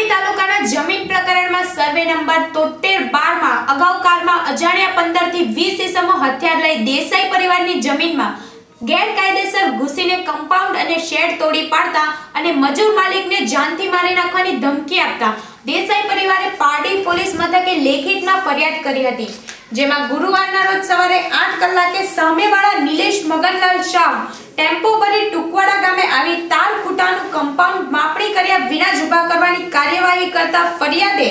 પારડી તાલુકાના જમીન પ્રકરણમાં સર્વે નંબર 73-12માં અગાઉ કારમાં અજાણ્યા 15 થી 20 ઇસમો હથિયાર લઈ દેસાઈ પરિવારની જમીનમાં ગેરકાયદેસર ઘૂસીને કમ્પાઉન્ડ અને શેડ તોડી પાડતા અને મજૂર માલિકને જાનથી મારી નાખવાની ધમકી આપતા દેસાઈ પરિવારે પારડી પોલીસ મથકે લેખિતમાં ફરિયાદ કરી હતી, જેમાં ગુરુવારના રોજ સવારે 8 કલાકે સામેવાળા નિલેશ મગનલાલ શાહ ટેમ્પો ભરી ટુકવાડા ગામે આવી તાર ખૂટાનું કમ્પાઉન્ડ માપણી કર્યા વિના જ ઊભા કરવાની કાર્યવાહી કરતા ફરિયાદે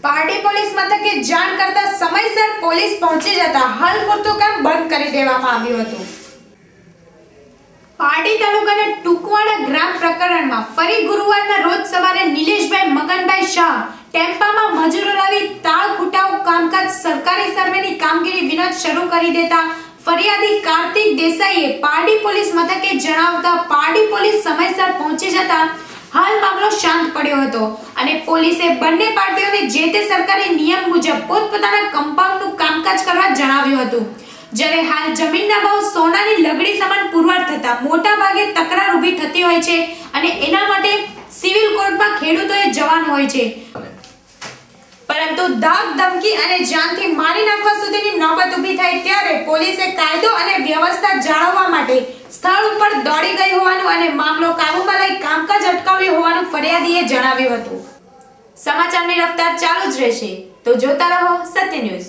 પારડી પોલીસ મથકે જાણ કરતા સમયસર પોલીસ પહોંચી જતા હાલ પૂરતું કામ બંધ કરી દેવામાં આવ્યું હતું। પારડી તાલુકાના ટુકવાડા ગ્રામ પ્રકરણમાં ફરી ગુરુવારના રોજ સવારે નિલેશભાઈ મગનભાઈ શાહ ટેમ્પામાં મજૂરો લાવી તાર ખૂટાનું કામકાજ સરકારી સર્વેની કામગીરી વિના શરૂ કરી દેતા ફરિયાદી કાર્તિક દેસાઈએ પારડી પોલીસ મથકે જણાવતા પારડી પોલીસ સમયસર પહોંચી જતા હાલ મામલો શાંત પડ્યો હતો અને પોલીસે બંને પાર્ટીઓને જે તે સરકારી નિયમ મુજબ પોતપોતાના કમ્પાઉન્ડનું કામકાજ કરવા જણાવ્યું હતું, જ્યારે હાલ જમીનના ભાવ સોનાની લગડી સમાન પુરવાર થતા મોટા ભાગે તકરાર ઊભી થતી હોય છે અને એના માટે સિવિલ કોર્ટમાં ખેડૂતોએ જવાનું હોય છે, પરંતુ દાગ ધમકી અને જાનથી મારી નાખવા સુધીની નોબત ઊભી થાય ત્યારે પોલીસે કાયદો અને વ્યવસ્થા જાળવવા માટે સ્થળ ઉપર દોડી ગઈ હોવાનું અને મામલો કાબૂમાં લઈ કામકાજ અટકાવ્યું હોવાનું ફરિયાદીએ જણાવ્યું હતું। સમાચારની રફતાર ચાલુ જ રહેશે, તો જોતા રહો સત્ય ન્યૂઝ।